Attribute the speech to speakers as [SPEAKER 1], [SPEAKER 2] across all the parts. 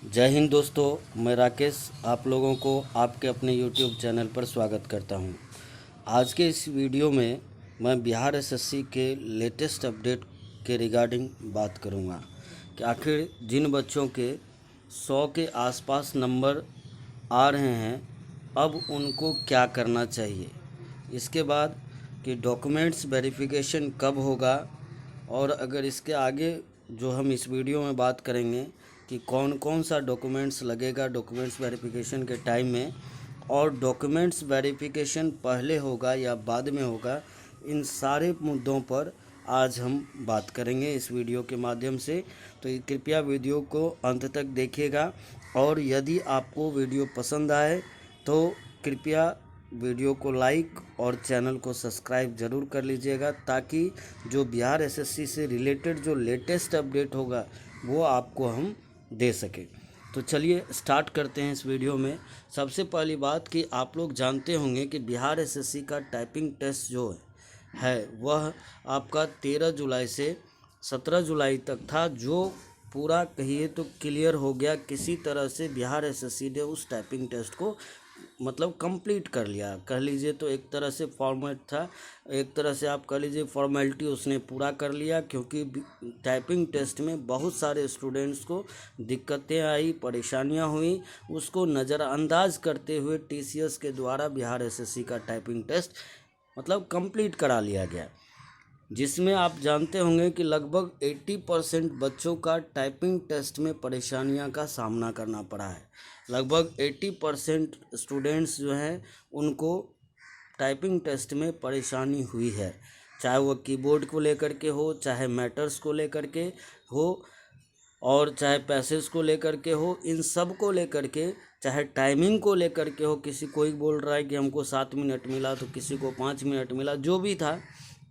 [SPEAKER 1] जय हिंद दोस्तों, मैं राकेश आप लोगों को आपके अपने YouTube चैनल पर स्वागत करता हूं। आज के इस वीडियो में मैं बिहार एसएससी के लेटेस्ट अपडेट के रिगार्डिंग बात करूंगा कि आखिर जिन बच्चों के 100 के आसपास नंबर आ रहे हैं अब उनको क्या करना चाहिए। इसके बाद कि डॉक्यूमेंट्स वेरिफिकेशन कब होगा, और अगर इसके आगे जो हम इस वीडियो में बात करेंगे कि कौन कौन सा डॉक्यूमेंट्स लगेगा डॉक्यूमेंट्स वेरिफिकेशन के टाइम में, और डॉक्यूमेंट्स वेरिफिकेशन पहले होगा या बाद में होगा, इन सारे मुद्दों पर आज हम बात करेंगे इस वीडियो के माध्यम से। तो कृपया वीडियो को अंत तक देखिएगा, और यदि आपको वीडियो पसंद आए तो कृपया वीडियो को लाइक और चैनल को सब्सक्राइब ज़रूर कर लीजिएगा, ताकि जो बिहार एसएससी से रिलेटेड जो लेटेस्ट अपडेट होगा वो आपको हम दे सकें। तो चलिए स्टार्ट करते हैं इस वीडियो में। सबसे पहली बात कि आप लोग जानते होंगे कि बिहार एसएससी का टाइपिंग टेस्ट जो है वह आपका 13 जुलाई से 17 जुलाई तक था, जो पूरा कहिए तो क्लियर हो गया। किसी तरह से बिहार एसएससी ने उस टाइपिंग टेस्ट को मतलब कंप्लीट कर लिया, कह लीजिए तो एक तरह से फॉर्मेट था, एक तरह से आप कह लीजिए फॉर्मेलिटी उसने पूरा कर लिया। क्योंकि टाइपिंग टेस्ट में बहुत सारे स्टूडेंट्स को दिक्कतें आई, परेशानियां हुई, उसको नज़रअंदाज करते हुए टीसीएस के द्वारा बिहार एसएससी का टाइपिंग टेस्ट मतलब कंप्लीट करा लिया गया, जिसमें आप जानते होंगे कि लगभग 80% बच्चों का टाइपिंग टेस्ट में परेशानियां का सामना करना पड़ा है। लगभग 80% स्टूडेंट्स जो हैं उनको टाइपिंग टेस्ट में परेशानी हुई है, चाहे वो कीबोर्ड को लेकर के हो, चाहे मैटर्स को लेकर के हो, और चाहे पैसेज को लेकर के हो, इन सब को लेकर के, चाहे टाइमिंग को लेकर के हो। किसी कोई बोल रहा है कि हमको 7 मिनट मिला, तो किसी को 5 मिनट मिला, जो भी था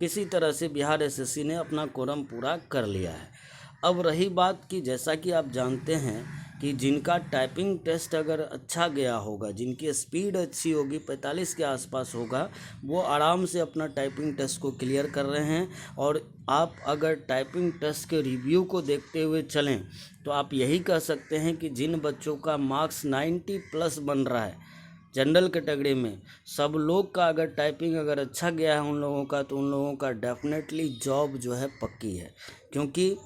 [SPEAKER 1] किसी तरह से बिहार एसएससी ने अपना कोरम पूरा कर लिया है। अब रही बात कि जैसा कि आप जानते हैं कि जिनका टाइपिंग टेस्ट अगर अच्छा गया होगा, जिनकी स्पीड अच्छी होगी, 45 के आसपास होगा, वो आराम से अपना टाइपिंग टेस्ट को क्लियर कर रहे हैं। और आप अगर टाइपिंग टेस्ट के रिव्यू को देखते हुए चलें तो आप यही कह सकते हैं कि जिन बच्चों का मार्क्स 90 प्लस बन रहा है जनरल कैटेगरी में, सब लोग का अगर टाइपिंग अगर अच्छा गया है उन लोगों का, तो उन लोगों का डेफिनेटली जॉब जो है पक्की है। क्योंकि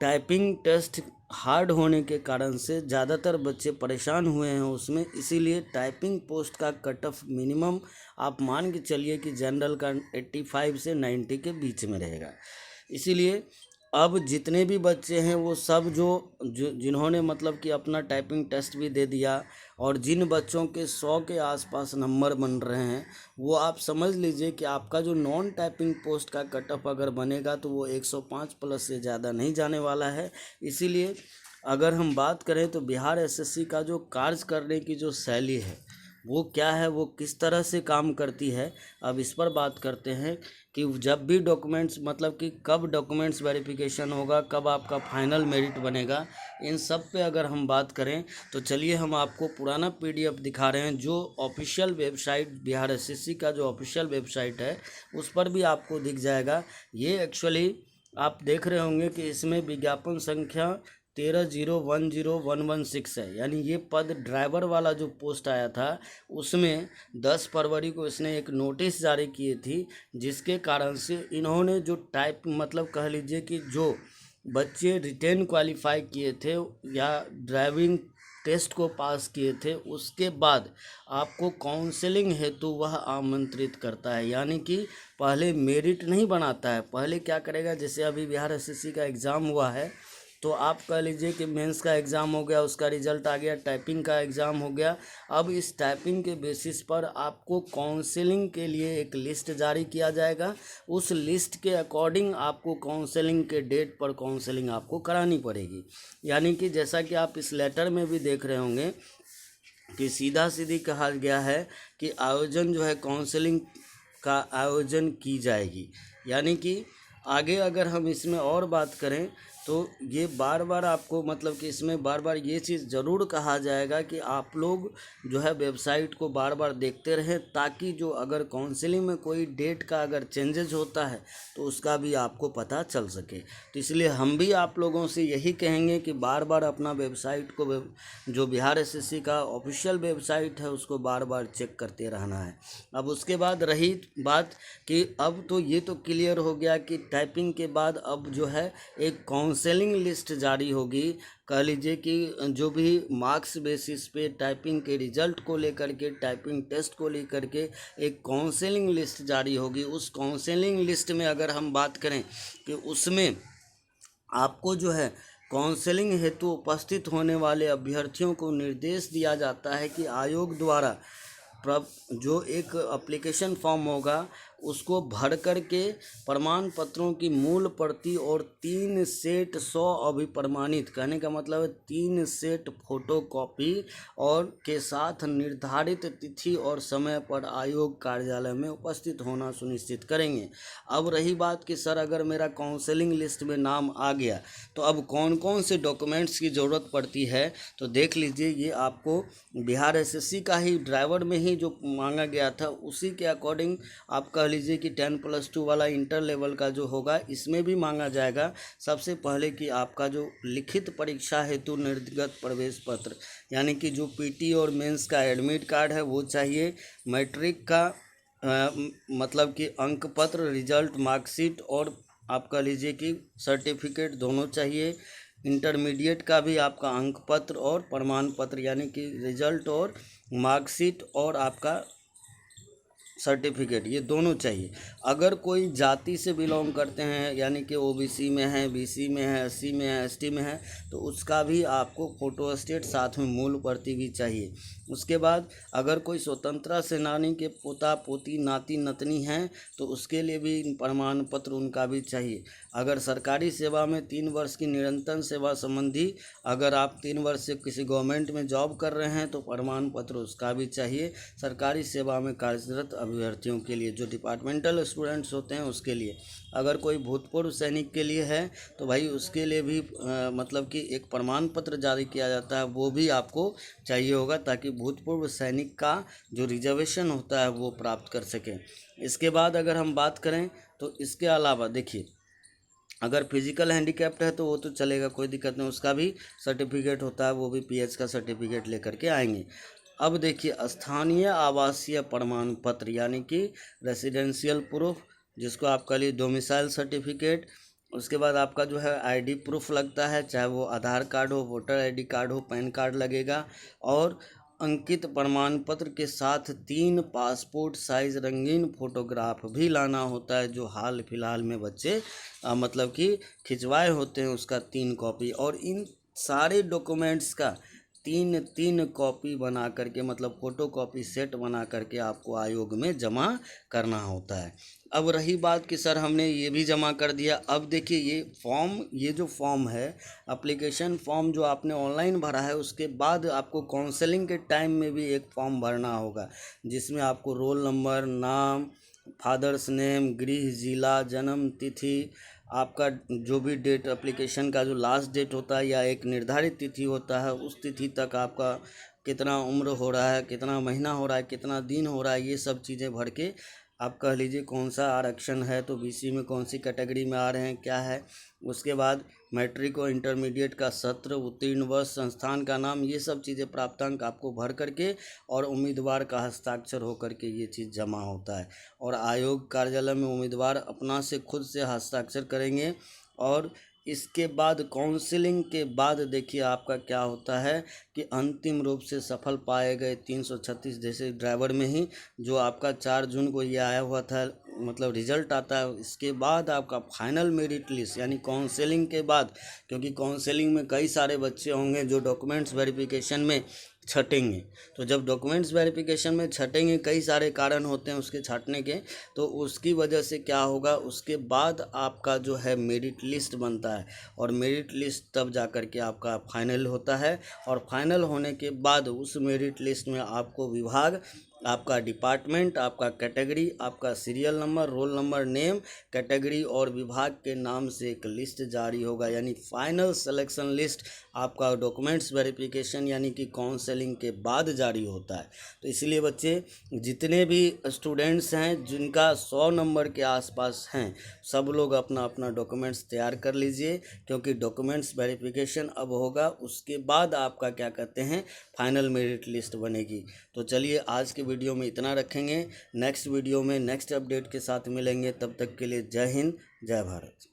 [SPEAKER 1] टाइपिंग टेस्ट हार्ड होने के कारण से ज़्यादातर बच्चे परेशान हुए हैं उसमें, इसीलिए टाइपिंग पोस्ट का कट ऑफ मिनिमम आप मान के चलिए कि जनरल का 85 से 90 के बीच में रहेगा। इसीलिए अब जितने भी बच्चे हैं वो सब जो जिन्होंने मतलब कि अपना टाइपिंग टेस्ट भी दे दिया, और जिन बच्चों के 100 के आसपास नंबर बन रहे हैं, वो आप समझ लीजिए कि आपका जो नॉन टाइपिंग पोस्ट का कट ऑफ अगर बनेगा तो वो 105 प्लस से ज़्यादा नहीं जाने वाला है। इसीलिए अगर हम बात करें तो बिहार एसएससी का जो कार्य करने की जो शैली है वो क्या है, वो किस तरह से काम करती है, अब इस पर बात करते हैं कि जब भी डॉक्यूमेंट्स मतलब कि कब डॉक्यूमेंट्स वेरिफिकेशन होगा, कब आपका फाइनल मेरिट बनेगा, इन सब पे अगर हम बात करें तो चलिए हम आपको पुराना पीडीएफ दिखा रहे हैं, जो ऑफिशियल वेबसाइट बिहार एसएससी का जो ऑफिशियल वेबसाइट है उस पर भी आपको दिख जाएगा। ये एक्चुअली आप देख रहे होंगे कि इसमें विज्ञापन संख्या 13010116 है, यानी ये पद ड्राइवर वाला जो पोस्ट आया था उसमें 10 फरवरी को इसने एक नोटिस जारी किए थी, जिसके कारण से इन्होंने जो टाइप मतलब कह लीजिए कि जो बच्चे रिटेन क्वालिफाई किए थे या ड्राइविंग टेस्ट को पास किए थे, उसके बाद आपको काउंसलिंग हेतु वह आमंत्रित करता है। यानी कि पहले मेरिट नहीं बनाता है, पहले क्या करेगा, जैसे अभी बिहार एसएससी का एग्ज़ाम हुआ है, तो आप कह लीजिए कि मेंस का एग्ज़ाम हो गया, उसका रिजल्ट आ गया, टाइपिंग का एग्ज़ाम हो गया। अब इस टाइपिंग के बेसिस पर आपको काउंसलिंग के लिए एक लिस्ट जारी किया जाएगा। उस लिस्ट के अकॉर्डिंग आपको काउंसलिंग के डेट पर काउंसलिंग आपको करानी पड़ेगी। यानी कि जैसा कि आप इस लेटर में भी देख रहे होंगे कि सीधा सीधी कहा गया है कि आयोजन जो है काउंसलिंग का आयोजन की जाएगी। यानी कि आगे अगर हम इसमें और बात करें तो ये बार बार आपको मतलब कि इसमें बार बार ये चीज़ ज़रूर कहा जाएगा कि आप लोग जो है वेबसाइट को बार बार देखते रहें, ताकि जो अगर काउंसलिंग में कोई डेट का अगर चेंजेज होता है तो उसका भी आपको पता चल सके। तो इसलिए हम भी आप लोगों से यही कहेंगे कि बार बार अपना वेबसाइट को जो बिहार एसएससी का ऑफिशियल वेबसाइट है उसको बार बार चेक करते रहना है। अब उसके बाद रही बात कि अब तो ये तो क्लियर हो गया कि टाइपिंग के बाद अब जो है एक काउंसलिंग लिस्ट जारी होगी। कह लीजिए कि जो भी मार्क्स बेसिस पे टाइपिंग के रिजल्ट को लेकर के, टाइपिंग टेस्ट को लेकर के एक काउंसलिंग लिस्ट जारी होगी। उस काउंसलिंग लिस्ट में अगर हम बात करें कि उसमें आपको जो है काउंसलिंग हेतु उपस्थित होने वाले अभ्यर्थियों को निर्देश दिया जाता है कि आयोग द्वारा जो एक एप्लीकेशन फॉर्म होगा उसको भर कर के प्रमाण पत्रों की मूल प्रति और 3 सेट 100 अभिप्रमाणित, कहने का मतलब है 3 सेट फोटो कॉपी और के साथ निर्धारित तिथि और समय पर आयोग कार्यालय में उपस्थित होना सुनिश्चित करेंगे। अब रही बात कि सर अगर मेरा काउंसलिंग लिस्ट में नाम आ गया तो अब कौन कौन से डॉक्यूमेंट्स की ज़रूरत पड़ती है, तो देख लीजिए ये आपको बिहार एसएससी का ही ड्राइवर में ही जो मांगा गया था उसी के अकॉर्डिंग आप कह लीजिए कि 10+2 वाला इंटर लेवल का जो होगा इसमें भी मांगा जाएगा। सबसे पहले कि आपका जो लिखित परीक्षा हेतु निर्गत प्रवेश पत्र यानी कि जो पीटी और मेंस का एडमिट कार्ड है वो चाहिए। मैट्रिक का मतलब कि अंक पत्र, रिजल्ट, मार्कशीट और आप कह लीजिए कि सर्टिफिकेट दोनों चाहिए। इंटरमीडिएट का भी आपका अंक पत्र और प्रमाण पत्र यानी कि रिजल्ट और मार्कशीट और आपका सर्टिफिकेट, ये दोनों चाहिए। अगर कोई जाति से बिलोंग करते हैं यानी कि ओबीसी में है, बीसी में है, एससी में है, एसटी में है, तो उसका भी आपको फोटो स्टेट साथ में मूल प्रति भी चाहिए। उसके बाद अगर कोई स्वतंत्रता सेनानी के पोता पोती नाती नतनी हैं तो उसके लिए भी प्रमाण पत्र उनका भी चाहिए। अगर सरकारी सेवा में 3 वर्ष की निरंतर सेवा संबंधी अगर आप 3 वर्ष से किसी गवर्नमेंट में जॉब कर रहे हैं तो प्रमाण पत्र उसका भी चाहिए। सरकारी सेवा में कार्यरत अभ्यर्थियों के लिए, जो डिपार्टमेंटल स्टूडेंट्स होते हैं उसके लिए, अगर कोई भूतपूर्व सैनिक के लिए है तो भाई उसके लिए भी मतलब कि एक प्रमाण पत्र जारी किया जाता है, वो भी आपको चाहिए होगा ताकि भूतपूर्व सैनिक का जो रिजर्वेशन होता है वो प्राप्त कर सकें। इसके बाद अगर हम बात करें तो इसके अलावा देखिए अगर फिजिकल हैंडीकैप्ड है तो वो तो चलेगा, कोई दिक्कत नहीं, उसका भी सर्टिफिकेट होता है, वो भी पीएच का सर्टिफिकेट लेकर के आएंगे। अब देखिए स्थानीय आवासीय प्रमाण पत्र यानी कि रेसिडेंशियल प्रूफ, जिसको आप कह लीजिए डोमिसाइल सर्टिफिकेट। उसके बाद आपका जो है आईडी प्रूफ लगता है, चाहे वो आधार कार्ड हो, वोटर आईडी कार्ड हो, पैन कार्ड लगेगा। और अंकित प्रमाण पत्र के साथ 3 पासपोर्ट साइज रंगीन फोटोग्राफ भी लाना होता है, जो हाल फिलहाल में बच्चे मतलब कि खिंचवाए होते हैं, उसका 3 कॉपी। और इन सारे डॉक्यूमेंट्स का 3 कॉपी बना करके मतलब फ़ोटो कॉपी सेट बना करके आपको आयोग में जमा करना होता है। अब रही बात कि सर हमने ये भी जमा कर दिया, अब देखिए ये जो फॉर्म है एप्लीकेशन फॉर्म जो आपने ऑनलाइन भरा है, उसके बाद आपको काउंसलिंग के टाइम में भी एक फॉर्म भरना होगा जिसमें आपको रोल नंबर, नाम, फादर्स नेम, गृह जिला, जन्म तिथि, आपका जो भी डेट एप्लीकेशन का जो लास्ट डेट होता है या एक निर्धारित तिथि होता है उस तिथि तक आपका कितना उम्र हो रहा है, कितना महीना हो रहा है, कितना दिन हो रहा है, ये सब चीज़ें भर के आप कह लीजिए कौन सा आरक्षण है, तो बीसी में कौन सी कैटेगरी में आ रहे हैं, क्या है। उसके बाद मैट्रिक और इंटरमीडिएट का सत्र, उत्तीर्ण वर्ष, संस्थान का नाम, ये सब चीज़ें प्राप्तांक आपको भर करके और उम्मीदवार का हस्ताक्षर हो करके ये चीज़ जमा होता है। और आयोग कार्यालय में उम्मीदवार अपना से खुद से हस्ताक्षर करेंगे। और इसके बाद काउंसलिंग के बाद देखिए आपका क्या होता है कि अंतिम रूप से सफल पाए गए 336 जैसे ड्राइवर में ही जो आपका 4 जून को ये आया हुआ था मतलब रिजल्ट आता है, इसके बाद आपका फाइनल मेरिट लिस्ट यानी काउंसलिंग के बाद, क्योंकि काउंसलिंग में कई सारे बच्चे होंगे जो डॉक्यूमेंट्स वेरिफिकेशन में छटेंगे, तो जब डॉक्यूमेंट्स वेरिफिकेशन में छटेंगे कई सारे कारण होते हैं उसके छटने के, तो उसकी वजह से क्या होगा उसके बाद आपका जो है मेरिट लिस्ट बनता है और मेरिट लिस्ट तब जा कर के आपका फाइनल होता है। और फाइनल होने के बाद उस मेरिट लिस्ट में आपको विभाग आपका डिपार्टमेंट, आपका कैटेगरी, आपका serial number, roll number, name, category और विभाग के नाम से एक लिस्ट जारी होगा, यानी फाइनल सिलेक्शन लिस्ट आपका डॉक्यूमेंट्स वेरिफिकेशन यानी कि काउंसलिंग के बाद जारी होता है। तो इसलिए बच्चे जितने भी स्टूडेंट्स हैं जिनका 100 नंबर के आसपास हैं, सब लोग अपना अपना डॉक्यूमेंट्स तैयार कर लीजिए, क्योंकि डॉक्यूमेंट्स वेरिफिकेशन अब होगा, उसके बाद आपका क्या कहते हैं फाइनल मेरिट लिस्ट बनेगी। तो चलिए आज के वीडियो में इतना रखेंगे, नेक्स्ट वीडियो में नेक्स्ट अपडेट के साथ मिलेंगे, तब तक के लिए जय हिंद, जय भारत।